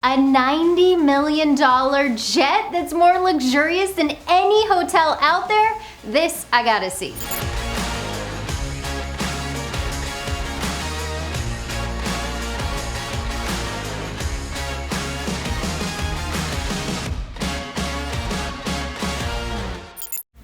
A $90 million jet that's more luxurious than any hotel out there? This I gotta see.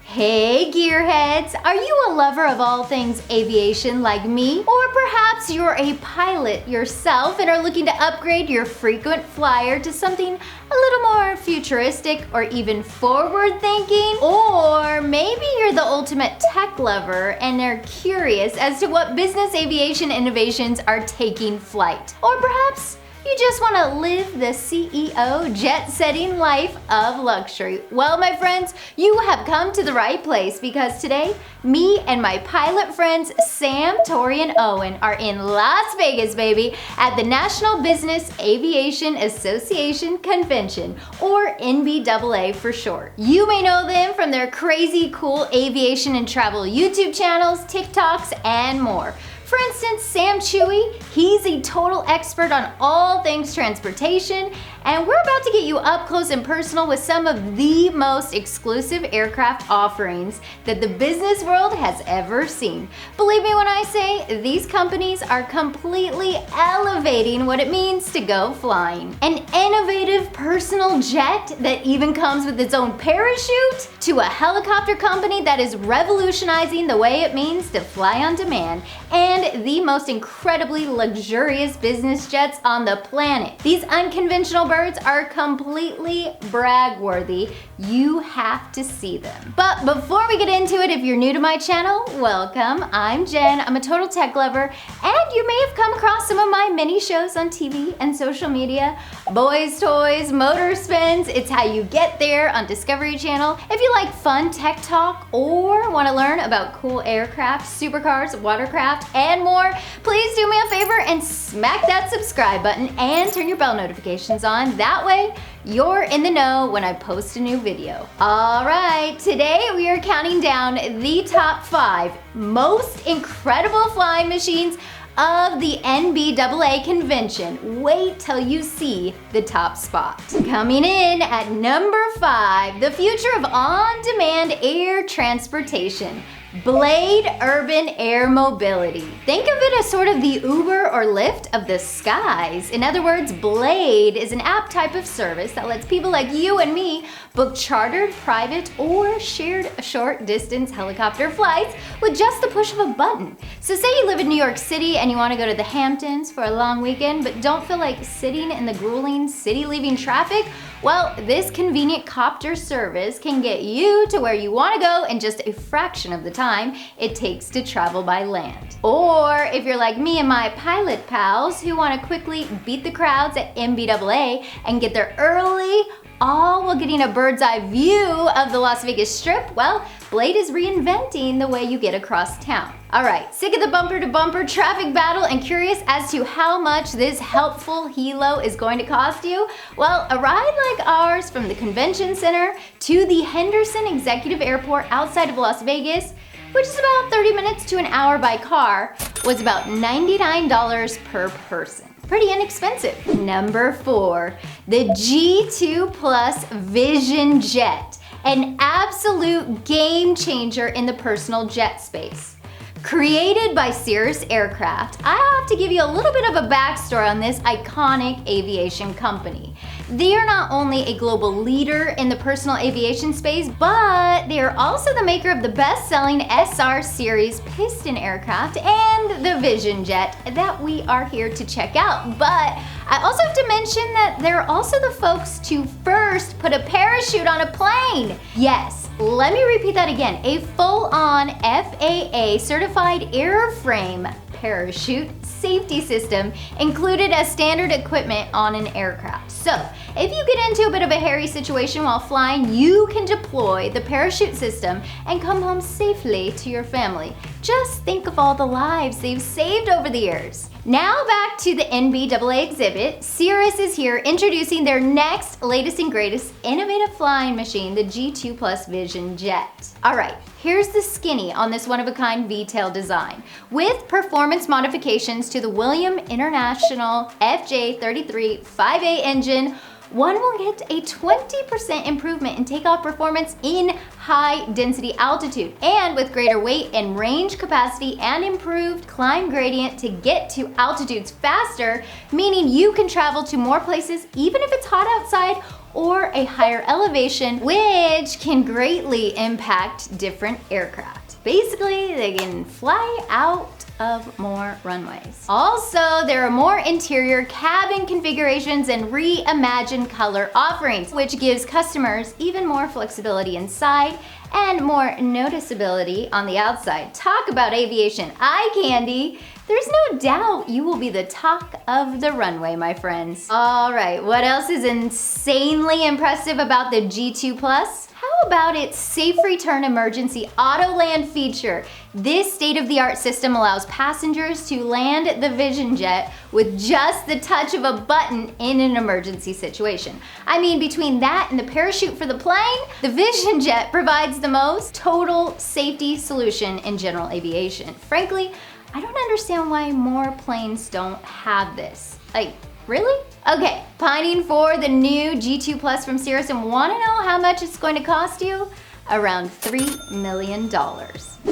Hey gearheads, are you a lover of all things aviation like me? Or perhaps you're a pilot yourself and are looking to upgrade your frequent flyer to something a little more futuristic or even forward thinking? Or maybe you're the ultimate tech lover and are curious as to what business aviation innovations are taking flight. Or perhaps you just want to live the CEO jet-setting life of luxury. Well, my friends, you have come to the right place because today, me and my pilot friends Sam, Tori, and Owen are in Las Vegas, baby, at the National Business Aviation Association Convention, or NBAA for short. You may know them from their crazy cool aviation and travel YouTube channels, TikToks, and more. For instance, Sam Chewy, he's a total expert on all things transportation, and we're about to get you up close and personal with some of the most exclusive aircraft offerings that the business world has ever seen. Believe me when I say these companies are completely elevating what it means to go flying. An innovative personal jet that even comes with its own parachute, to a helicopter company that is revolutionizing the way it means to fly on demand, and the most incredibly luxurious business jets on the planet. These unconventional birds are completely brag-worthy. You have to see them. But before we get into it, if you're new to my channel, welcome. I'm Jen. I'm a total tech lover, and you may have come across some of my mini shows on TV and social media. Boys Toys, Motor Spins, it's how you get there on Discovery Channel. If you like fun tech talk or want to learn about cool aircraft, supercars, watercraft, and more, please do me a favor and smack that subscribe button and turn your bell notifications on. That way, you're in the know when I post a new video. All right, today we are counting down the top 5 most incredible flying machines of the NBAA convention. Wait till you see the top spot. Coming in at number 5, the future of on-demand air transportation. Blade Urban Air Mobility. Think of it as sort of the Uber or Lyft of the skies. In other words, Blade is an app type of service that lets people like you and me book chartered, private, or shared short distance helicopter flights with just the push of a button. So say you live in New York City and you want to go to the Hamptons for a long weekend but don't feel like sitting in the grueling city-leaving traffic. Well, this convenient copter service can get you to where you want to go in just a fraction of the time it takes to travel by land. Or if you're like me and my pilot pals who want to quickly beat the crowds at NBAA and get there early, all while getting a bird's eye view of the Las Vegas Strip, well, Blade is reinventing the way you get across town. All right, sick of the bumper-to-bumper traffic battle and curious as to how much this helpful helo is going to cost you? Well, a ride like ours from the Convention Center to the Henderson Executive Airport outside of Las Vegas, which is about 30 minutes to an hour by car, was about $99 per person. Pretty inexpensive. Number 4, the G2 Plus Vision Jet, an absolute game changer in the personal jet space. Created by Cirrus Aircraft, I have to give you a little bit of a backstory on this iconic aviation company. They are not only a global leader in the personal aviation space, but they are also the maker of the best-selling SR series piston aircraft and the Vision Jet that we are here to check out. But I also have to mention that they're also the folks to first put a parachute on a plane. Yes, let me repeat that again. A full-on FAA certified airframe parachute safety system included as standard equipment on an aircraft. So if you get into a bit of a hairy situation while flying, you can deploy the parachute system and come home safely to your family. Just think of all the lives they've saved over the years. Now back to the NBAA exhibit. Cirrus is here introducing their next, latest and greatest innovative flying machine, the G2 Plus Vision Jet. All right, here's the skinny on this one-of-a-kind V-tail design. With performance modifications to the Williams International FJ33 5A engine, one will get a 20% improvement in takeoff performance in high density altitude, and with greater weight and range capacity and improved climb gradient to get to altitudes faster, meaning you can travel to more places even if it's hot outside or a higher elevation, which can greatly impact different aircraft. Basically, they can fly out of more runways. Also, there are more interior cabin configurations and reimagined color offerings, which gives customers even more flexibility inside and more noticeability on the outside. Talk about aviation eye candy. There's no doubt you will be the talk of the runway, my friends. All right, what else is insanely impressive about the G2 Plus? How about its safe return emergency auto land feature? This state-of-the-art system allows passengers to land the Vision Jet with just the touch of a button in an emergency situation. I mean, between that and the parachute for the plane, the Vision Jet provides the most total safety solution in general aviation. Frankly, I don't understand why more planes don't have this. Like, really? Okay, pining for the new G2 Plus from Cirrus and wanna know how much it's going to cost you? Around $3 million.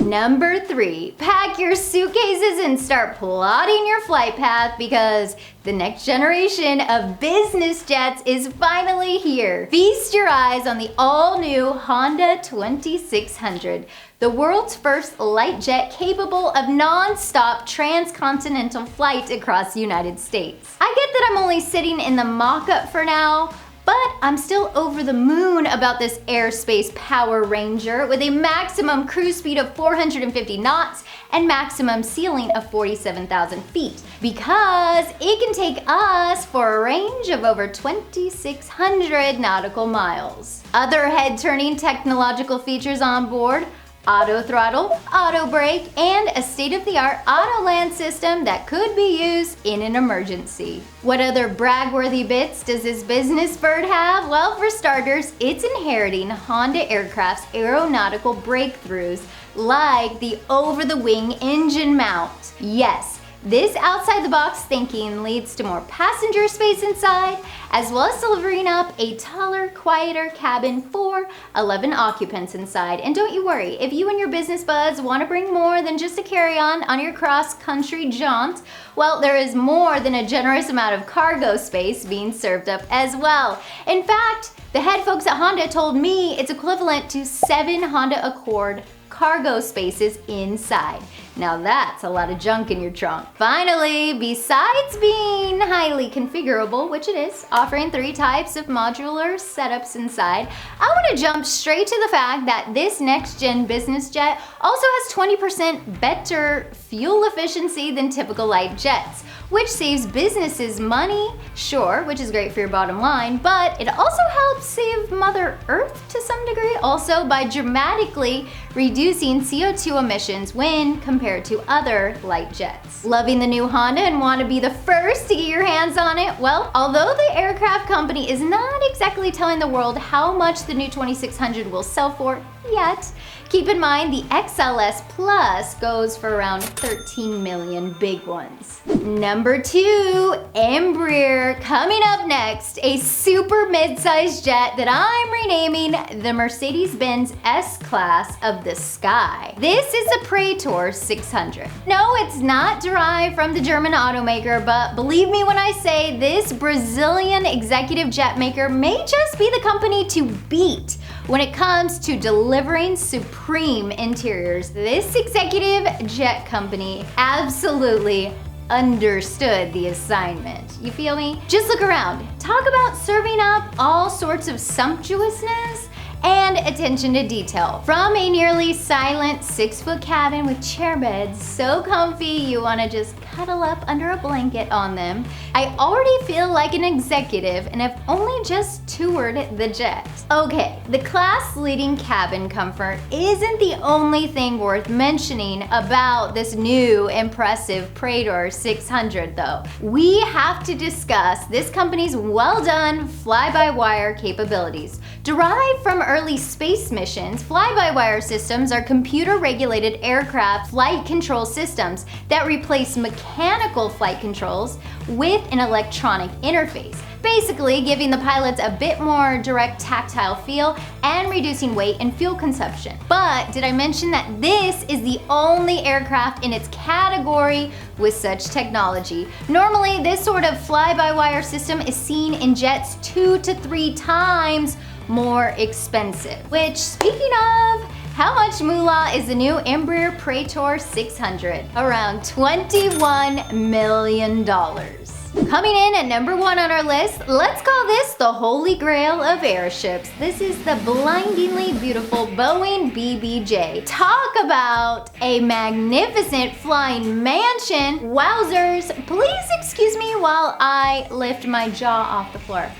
Number 3, pack your suitcases and start plotting your flight path because the next generation of business jets is finally here. Feast your eyes on the all-new Honda 2600, the world's first light jet capable of non-stop transcontinental flight across the United States. I get that I'm only sitting in the mock-up for now, but I'm still over the moon about this airspace Power Ranger with a maximum cruise speed of 450 knots and maximum ceiling of 47,000 feet because it can take us for a range of over 2,600 nautical miles. Other head-turning technological features on board: auto throttle, auto brake, and a state-of-the-art auto land system that could be used in an emergency. What other brag-worthy bits does this business bird have? Well, for starters, it's inheriting Honda Aircraft's aeronautical breakthroughs like the over-the-wing engine mount. Yes, this outside-the-box thinking leads to more passenger space inside, as well as delivering up a taller, quieter cabin for 11 occupants inside. And don't you worry, if you and your business buds want to bring more than just a carry-on on your cross-country jaunt, well, there is more than a generous amount of cargo space being served up as well. In fact, the head folks at Honda told me it's equivalent to 7 Honda Accord cargo spaces inside. Now that's a lot of junk in your trunk. Finally, besides being highly configurable, which it is, offering 3 types of modular setups inside, I want to jump straight to the fact that this next-gen business jet also has 20% better fuel efficiency than typical light jets, which saves businesses money, sure, which is great for your bottom line, but it also helps save Mother Earth to some degree, also by dramatically reducing CO2 emissions when compared to other light jets. Loving the new Honda and want to be the first to get your hands on it? Well, although the aircraft company is not exactly telling the world how much the new 2600 will sell for yet, keep in mind the XLS Plus goes for around 13 million big ones. Number 2, Embraer. Coming up next, a super mid-sized jet that I'm renaming the Mercedes-Benz S-Class of the Sky. This is a Praetor 600. No, it's not derived from the German automaker, but believe me when I say this Brazilian executive jet maker may just be the company to beat when it comes to delivering supreme interiors. This executive jet company absolutely understood the assignment. You feel me? Just look around. Talk about serving up all sorts of sumptuousness and attention to detail. From a nearly silent 6-foot cabin with chair beds so comfy you want to just cuddle up under a blanket on them. I already feel like an executive and have only just toured the jet. Okay, the class-leading cabin comfort isn't the only thing worth mentioning about this new impressive Praetor 600 though. We have to discuss this company's well-done fly-by-wire capabilities. Derived from early space missions, fly-by-wire systems are computer-regulated aircraft flight control systems that replace mechanical flight controls with an electronic interface, basically giving the pilots a bit more direct tactile feel and reducing weight and fuel consumption. But did I mention that this is the only aircraft in its category with such technology? Normally, this sort of fly-by-wire system is seen in jets 2 to 3 times more expensive. Which, speaking of, how much moolah is the new Embraer Praetor 600? Around $21 million. Coming in at number 1 on our list, let's call this the holy grail of airships. This is the blindingly beautiful Boeing BBJ. Talk about a magnificent flying mansion. Wowzers, please excuse me while I lift my jaw off the floor.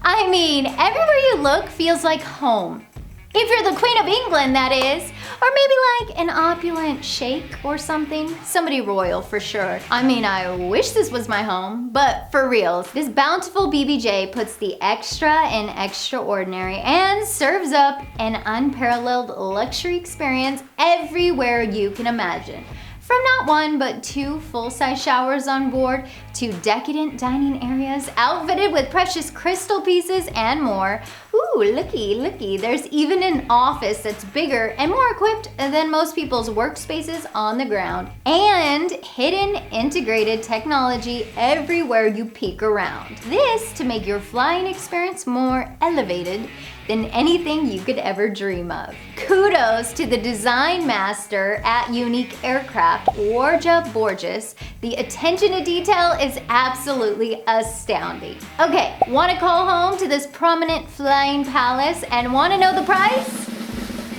I mean, everywhere you look feels like home. If you're the Queen of England, that is. Or maybe like an opulent sheikh or something. Somebody royal for sure. I mean, I wish this was my home, but for reals, this bountiful BBJ puts the extra in extraordinary and serves up an unparalleled luxury experience everywhere you can imagine. From not 1 but 2 full-size showers on board to decadent dining areas outfitted with precious crystal pieces and more. Ooh, looky, there's even an office that's bigger and more equipped than most people's workspaces on the ground. And hidden integrated technology everywhere you peek around. This to make your flying experience more elevated than anything you could ever dream of. Kudos to the design master at Unique Aircraft, Warja Borges. The attention to detail is absolutely astounding. Okay, want to call home to this prominent flying palace and want to know the price?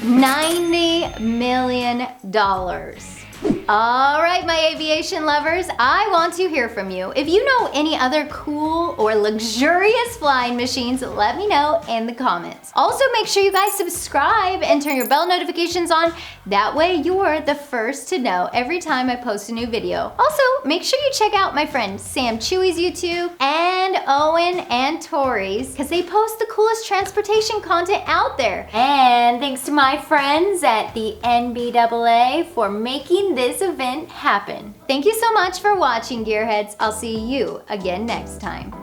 $90 million. All right, my aviation lovers, I want to hear from you. If you know any other cool or luxurious flying machines, let me know in the comments. Also, make sure you guys subscribe and turn your bell notifications on. That way you're the first to know every time I post a new video. Also, make sure you check out my friend Sam Chewy's YouTube and Owen and Tori's, because they post the coolest transportation content out there. And thanks to my friends at the NBAA for making this event happen. Thank you so much for watching, Gearheads. I'll see you again next time.